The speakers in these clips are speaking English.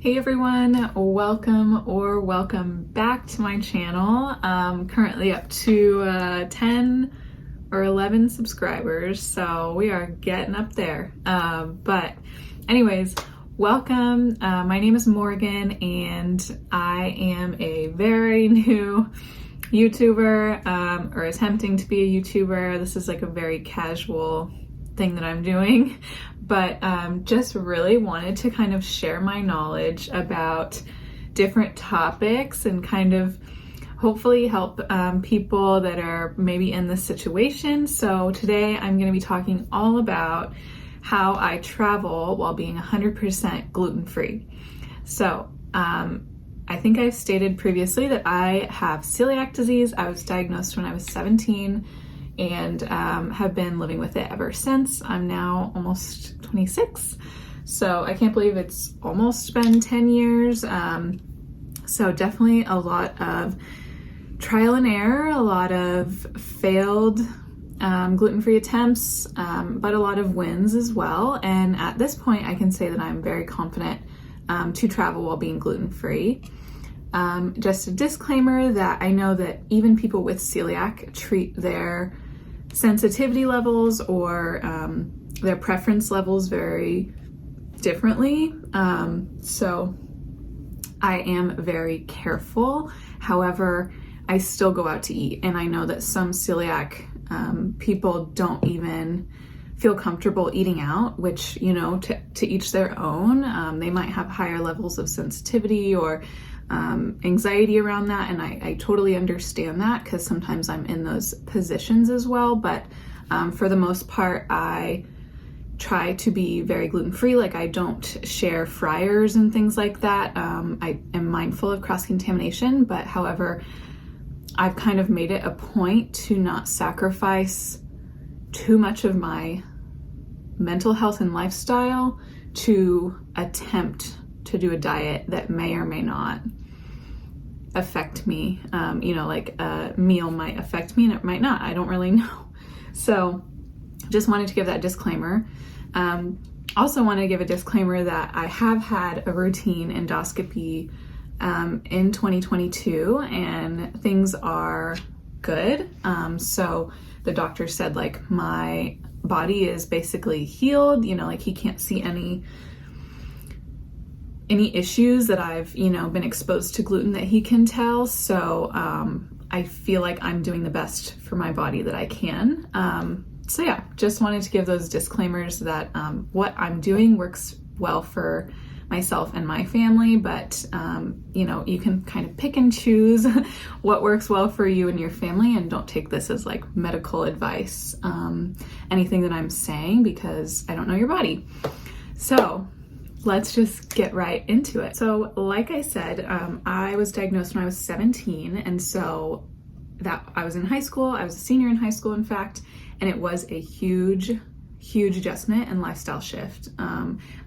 Hey everyone, welcome back to my channel. Currently up to 10 or 11 subscribers, so we are getting up there. But anyways, welcome. My name is Morgan and I am a very new YouTuber, or attempting to be a YouTuber. This is like a very casual thing that I'm doing, but just really wanted to kind of share my knowledge about different topics and kind of hopefully help people that are maybe in this situation. So today I'm going to be talking all about how I travel while being 100% gluten-free. So I think I've stated previously that I have celiac disease. I was diagnosed when I was 17 and have been living with it ever since. I'm now almost 26, so I can't believe it's almost been 10 years. So definitely a lot of trial and error, a lot of failed gluten-free attempts, but a lot of wins as well. And at this point, I can say that I'm very confident to travel while being gluten-free. Just a disclaimer that I know that even people with celiac treat their sensitivity levels or their preference levels very differently. So I am very careful. However, I still go out to eat, and I know that some celiac people don't even feel comfortable eating out, which, you know, to each their own. They might have higher levels of sensitivity or anxiety around that, and I totally understand that because sometimes I'm in those positions as well. But for the most part, I try to be very gluten-free. Like, I don't share fryers and things like that. I am mindful of cross-contamination, but however, I've kind of made it a point to not sacrifice too much of my mental health and lifestyle to attempt to do a diet that may or may not affect me. Like a meal might affect me and it might not. I don't really know. So just wanted to give that disclaimer. Also want to give a disclaimer that I have had a routine endoscopy in 2022 and things are good. So the doctor said like my body is basically healed, like he can't see any issues that I've, been exposed to gluten that he can tell. So I feel like I'm doing the best for my body that I can. So yeah, just wanted to give those disclaimers that what I'm doing works well for myself and my family, but you can kind of pick and choose what works well for you and your family, and don't take this as like medical advice, anything that I'm saying, because I don't know your body. So let's just get right into it. So like I said, I was diagnosed when I was 17, and so that I was in high school. I was a senior in high school, in fact, and it was a huge adjustment and lifestyle shift.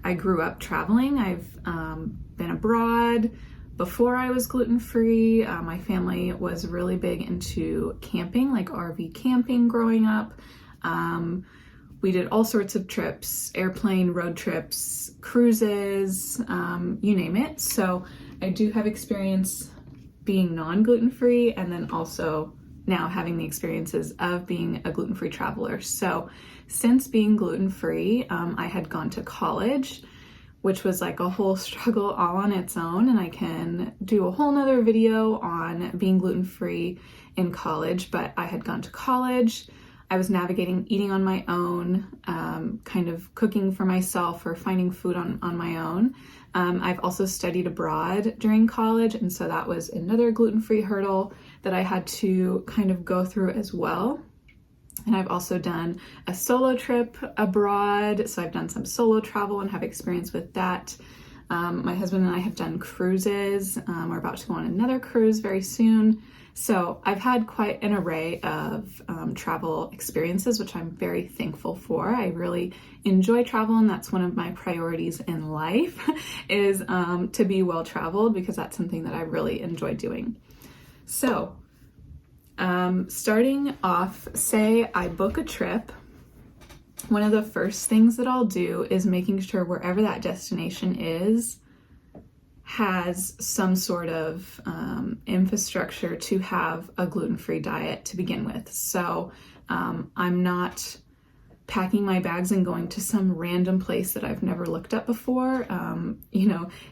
I grew up traveling. I've been abroad before I was gluten-free. My family was really big into camping, like RV camping growing up. We did all sorts of trips, airplane, road trips, cruises, you name it. So I do have experience being non-gluten-free, and then also now having the experiences of being a gluten-free traveler. So since being gluten-free, I had gone to college, which was like a whole struggle all on its own, and I can do a whole nother video on being gluten-free in college. But I had gone to college, I was navigating eating on my own, kind of cooking for myself or finding food on my own. I've also studied abroad during college, and so that was another gluten-free hurdle that I had to kind of go through as well. And I've also done a solo trip abroad, so I've done some solo travel and have experience with that. My husband and I have done cruises. We're about to go on another cruise very soon. So I've had quite an array of travel experiences, which I'm very thankful for. I really enjoy travel, and that's one of my priorities in life is to be well traveled, because that's something that I really enjoy doing. So starting off, say I book a trip, one of the first things that I'll do is making sure wherever that destination is has some sort of infrastructure to have a gluten-free diet to begin with. So I'm not packing my bags and going to some random place that I've never looked up before.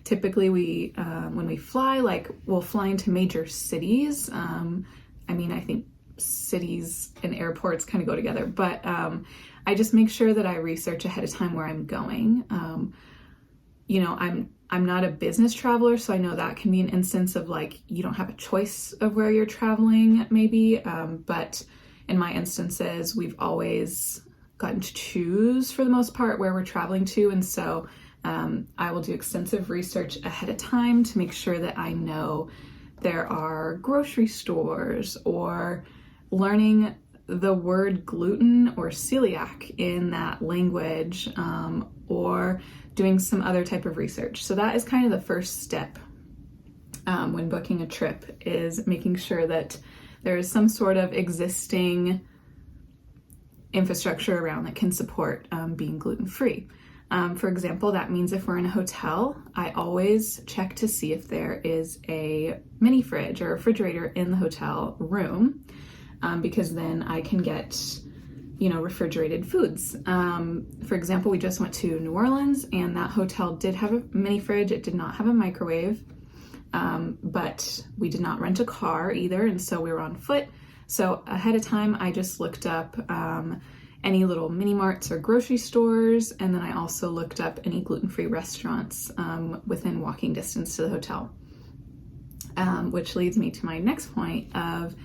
Typically when we fly, like we'll fly into major cities. I think cities and airports kind of go together, but I just make sure that I research ahead of time where I'm going. I'm not a business traveler, so I know that can be an instance of like, you don't have a choice of where you're traveling maybe. But in my instances, we've always gotten to choose for the most part where we're traveling to. And so I will do extensive research ahead of time to make sure that I know there are grocery stores, or learning the word gluten or celiac in that language, or doing some other type of research. So that is kind of the first step when booking a trip, is making sure that there is some sort of existing infrastructure around that can support being gluten-free. For example, that means if we're in a hotel, I always check to see if there is a mini fridge or refrigerator in the hotel room, because then I can get refrigerated foods. For example, we just went to New Orleans, and that hotel did have a mini fridge. It did not have a microwave, but we did not rent a car either, and so we were on foot. So ahead of time, I just looked up any little mini marts or grocery stores, and then I also looked up any gluten-free restaurants within walking distance to the hotel, which leads me to my next point of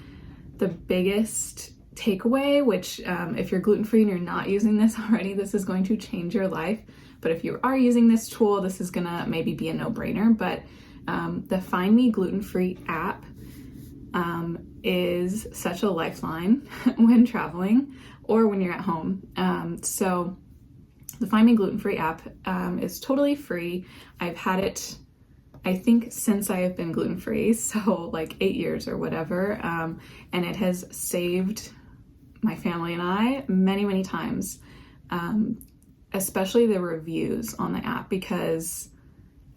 the biggest takeaway, which if you're gluten-free and you're not using this already, this is going to change your life. But if you are using this tool, this is gonna maybe be a no-brainer. But the Find Me Gluten-Free app is such a lifeline when traveling or when you're at home. So the Find Me Gluten-Free app is totally free. I've had it, I think, since I have been gluten-free, so like 8 years or whatever, and it has saved my family and I many, many times, especially the reviews on the app, because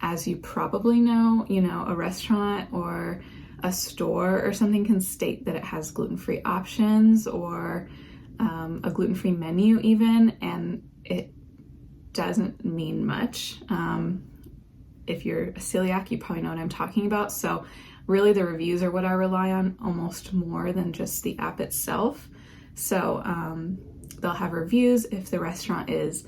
as you probably know, a restaurant or a store or something can state that it has gluten-free options, or a gluten-free menu even, and it doesn't mean much. If you're a celiac, you probably know what I'm talking about. So really the reviews are what I rely on almost more than just the app itself. So they'll have reviews if the restaurant is,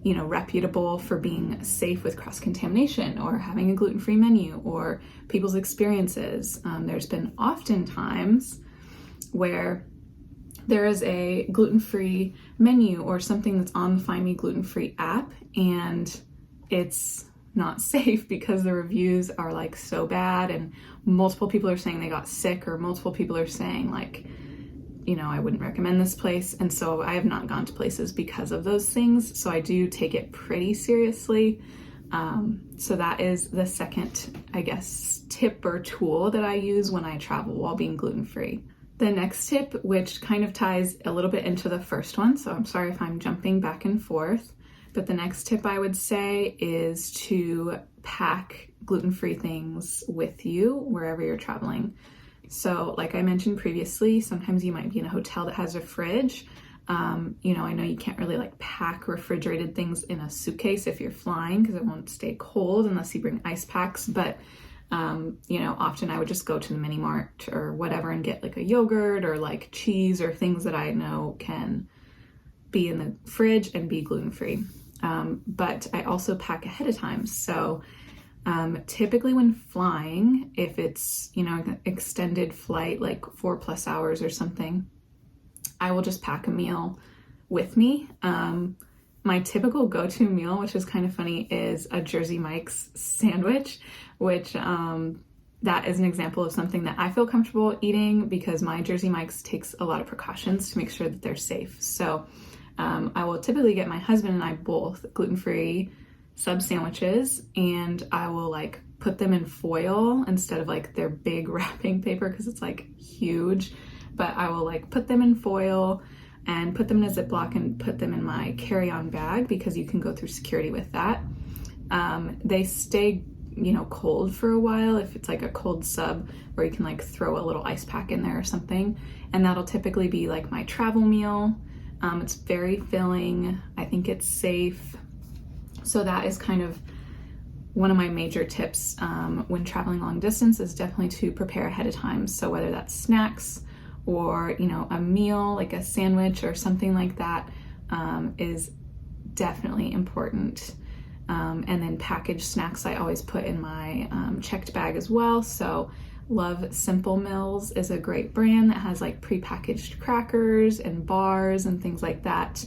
reputable for being safe with cross-contamination, or having a gluten-free menu, or people's experiences. There's been often times where there is a gluten-free menu or something that's on the Find Me Gluten-Free app, and it's not safe because the reviews are like so bad, and multiple people are saying they got sick, or multiple people are saying like, I wouldn't recommend this place. And so I have not gone to places because of those things. So I do take it pretty seriously. So that is the second, I guess, tip or tool that I use when I travel while being gluten-free. The next tip, which kind of ties a little bit into the first one, so I'm sorry if I'm jumping back and forth, but the next tip I would say is to pack gluten-free things with you wherever you're traveling. So like I mentioned previously, sometimes you might be in a hotel that has a fridge. I know you can't really like pack refrigerated things in a suitcase if you're flying, because it won't stay cold unless you bring ice packs. But often I would just go to the mini mart or whatever and get like a yogurt or like cheese or things that I know can be in the fridge and be gluten-free. But I also pack ahead of time. So typically when flying, if it's, an extended flight, like 4+ hours or something, I will just pack a meal with me. My typical go-to meal, which is kind of funny, is a Jersey Mike's sandwich, which that is an example of something that I feel comfortable eating, because my Jersey Mike's takes a lot of precautions to make sure that they're safe. So I will typically get my husband and I both gluten-free sub sandwiches, and I will like put them in foil instead of like their big wrapping paper, because it's like huge. But I will like put them in foil and put them in a Ziploc and put them in my carry-on bag, because you can go through security with that. They stay cold for a while, if it's like a cold sub where you can like throw a little ice pack in there or something. And that'll typically be like my travel meal. It's very filling. I think it's safe. So that is kind of one of my major tips when traveling long distance, is definitely to prepare ahead of time. So whether that's snacks or, a meal, like a sandwich or something like that, is definitely important. And then packaged snacks I always put in my checked bag as well. So Love Simple Mills is a great brand that has like prepackaged crackers and bars and things like that.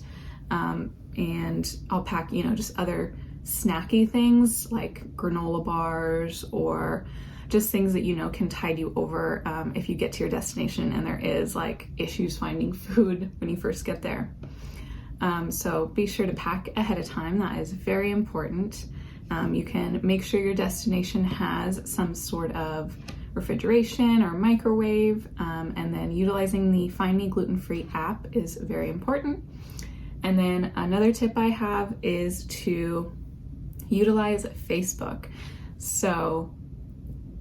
And I'll pack, just other snacky things like granola bars, or just things that can tide you over if you get to your destination and there is like issues finding food when you first get there. So be sure to pack ahead of time. That is very important. You can make sure your destination has some sort of refrigeration or microwave, and then utilizing the Find Me Gluten-Free app is very important. And then another tip I have is to utilize Facebook. So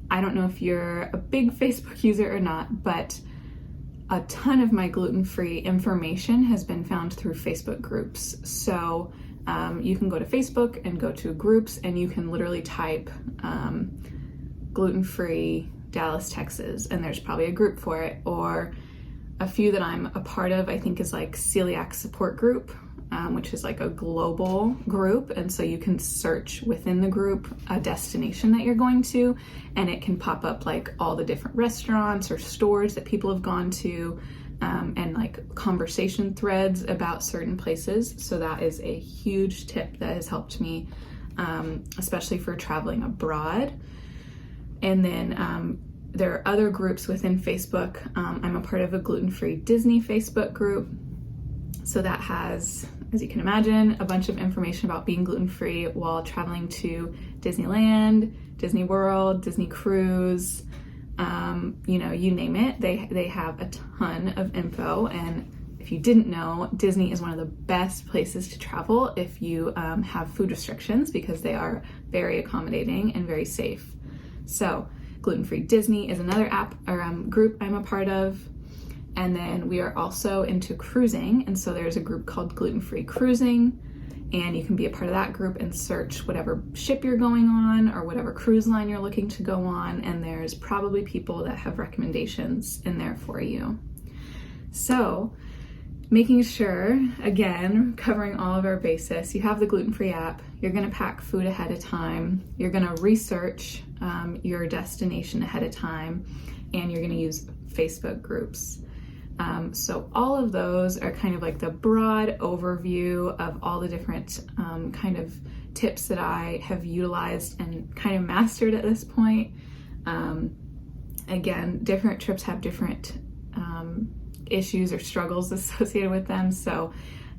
I don't know if you're a big Facebook user or not, but a ton of my gluten-free information has been found through Facebook groups. So you can go to Facebook and go to groups, and you can literally type gluten-free Dallas, Texas, and there's probably a group for it. Or a few that I'm a part of, I think, is like Celiac support group, which is like a global group. And so you can search within the group a destination that you're going to, and it can pop up like all the different restaurants or stores that people have gone to, and like conversation threads about certain places. So that is a huge tip that has helped me, especially for traveling abroad. And then there are other groups within Facebook. I'm a part of a gluten-free Disney Facebook group. So that has, as you can imagine, a bunch of information about being gluten-free while traveling to Disneyland, Disney World, Disney Cruise, you name it. They have a ton of info. And if you didn't know, Disney is one of the best places to travel if you have food restrictions, because they are very accommodating and very safe. So Gluten-Free Disney is another app or group I'm a part of. And then we are also into cruising. And so there's a group called Gluten-Free Cruising, and you can be a part of that group and search whatever ship you're going on or whatever cruise line you're looking to go on. And there's probably people that have recommendations in there for you. So making sure, again, covering all of our bases, you have the gluten-free app, you're gonna pack food ahead of time, you're gonna research your destination ahead of time, and you're gonna use Facebook groups. So all of those are kind of like the broad overview of all the different kind of tips that I have utilized and kind of mastered at this point. Again, different trips have different issues or struggles associated with them. So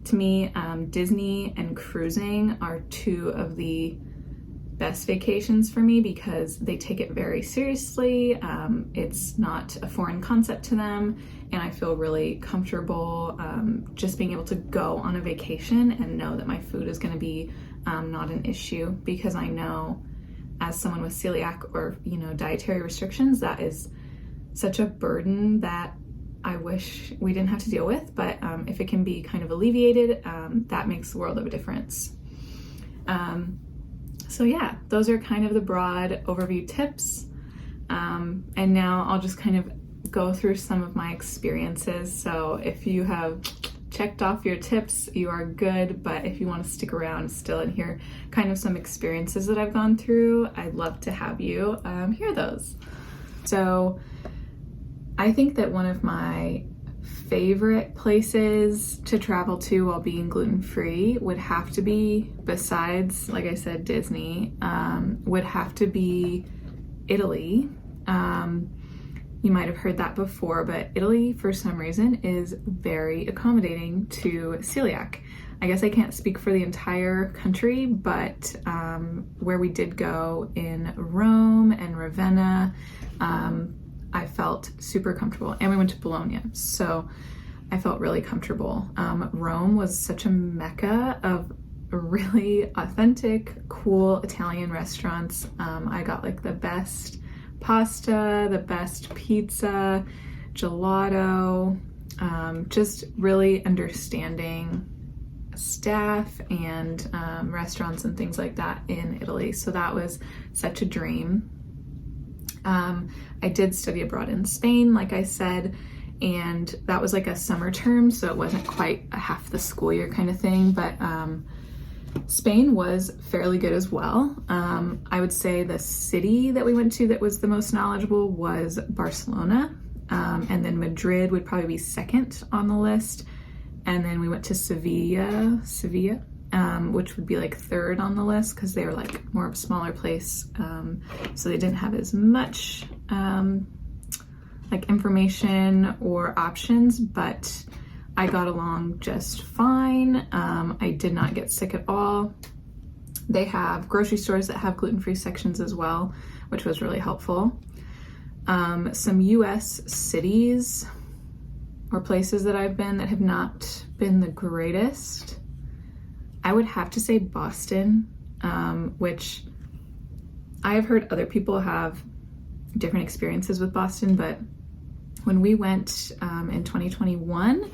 to me, Disney and cruising are two of the best vacations for me because they take it very seriously. It's not a foreign concept to them, and I feel really comfortable just being able to go on a vacation and know that my food is going to be not an issue, because I know, as someone with celiac or dietary restrictions, that is such a burden that I wish we didn't have to deal with. But if it can be kind of alleviated, that makes the world of a difference. So yeah, those are kind of the broad overview tips. And now I'll just kind of go through some of my experiences. So if you have checked off your tips, you are good. But if you want to stick around still and hear kind of some experiences that I've gone through, I'd love to have you hear those. So I think that one of my favorite places to travel to while being gluten-free would have to be, besides, like I said, Disney, would have to be Italy. You might have heard that before, but Italy, for some reason, is very accommodating to celiac. I guess I can't speak for the entire country, but where we did go in Rome and Ravenna, I felt super comfortable, and we went to Bologna, so I felt really comfortable. Rome was such a mecca of really authentic, cool Italian restaurants. I got like the best pasta, the best pizza, gelato, just really understanding staff and restaurants and things like that in Italy. So that was such a dream. I did study abroad in Spain, like I said, and that was like a summer term, so it wasn't quite a half the school year kind of thing, but Spain was fairly good as well. I would say the city that we went to that was the most knowledgeable was Barcelona, and then Madrid would probably be second on the list. And then we went to Sevilla, which would be like third on the list because they were like more of a smaller place. So they didn't have as much like information or options, but I got along just fine. I did not get sick at all. They have grocery stores that have gluten-free sections as well, which was really helpful. Some US cities or places that I've been that have not been the greatest. I would have to say Boston, which I have heard other people have different experiences with Boston, but when we went in 2021,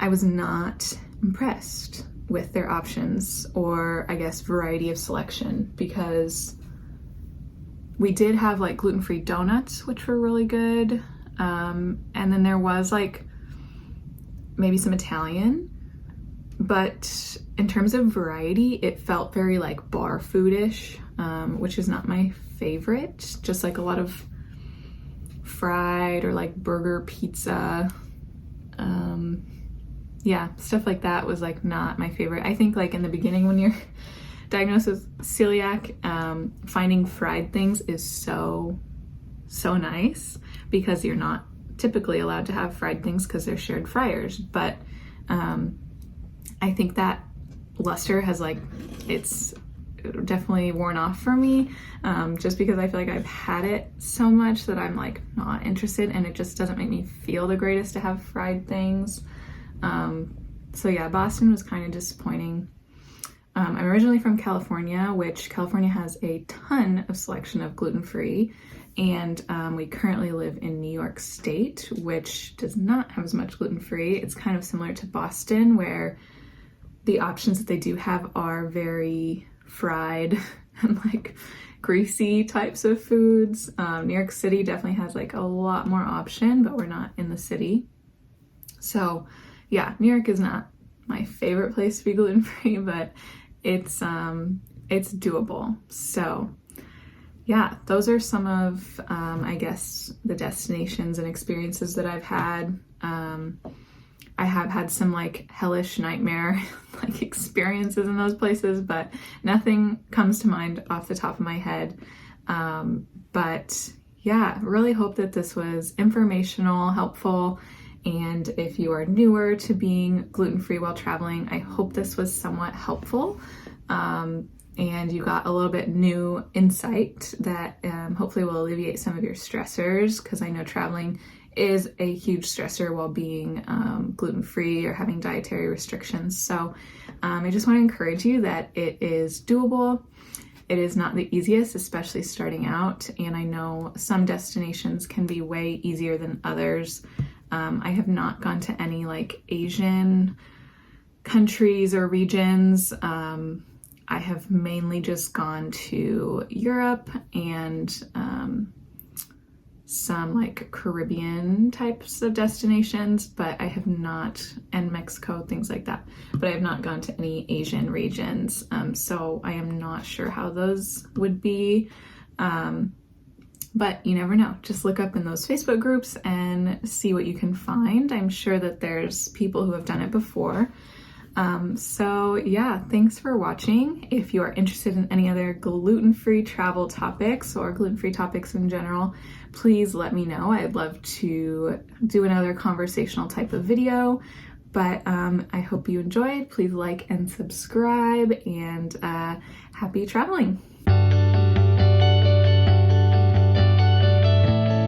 I was not impressed with their options or I guess variety of selection, because we did have like gluten-free donuts, which were really good. And then there was like maybe some Italian, but in terms of variety, it felt very like bar foodish, which is not my favorite. Just like a lot of fried or like burger, pizza, yeah, stuff like that was like not my favorite. I think like in the beginning when you're diagnosed with celiac, finding fried things is so nice because you're not typically allowed to have fried things because they're shared fryers. But I think that luster has like, it's definitely worn off for me, just because I feel like I've had it so much that I'm like not interested, and it just doesn't make me feel the greatest to have fried things. So yeah, Boston was kind of disappointing. I'm originally from California, which California has a ton of selection of gluten-free, and we currently live in New York State, which does not have as much gluten-free. It's kind of similar to Boston, where the options that they do have are very fried and like greasy types of foods. New York City definitely has like a lot more option, but we're not in the city. So yeah, New York is not my favorite place to be gluten-free, but it's doable. So yeah, those are some of, I guess, the destinations and experiences that I've had. I have had some like hellish nightmare like experiences in those places, but nothing comes to mind off the top of my head. But yeah, really hope that this was informational, helpful. And if you are newer to being gluten-free while traveling, I hope this was somewhat helpful. And you got a little bit new insight that hopefully will alleviate some of your stressors, because I know traveling is a huge stressor while being gluten-free or having dietary restrictions. So I just want to encourage you that it is doable. It is not the easiest, especially starting out. And I know some destinations can be way easier than others. I have not gone to any like Asian countries or regions. I have mainly just gone to Europe and some like Caribbean types of destinations, but I have not, and Mexico, things like that, but I have not gone to any Asian regions. So I am not sure how those would be. But you never know. Just look up in those Facebook groups and see what you can find. I'm sure that there's people who have done it before. So yeah, thanks for watching. If you are interested in any other gluten-free travel topics or gluten-free topics in general, please let me know. I'd love to do another conversational type of video, but I hope you enjoyed. Please like and subscribe, and happy traveling.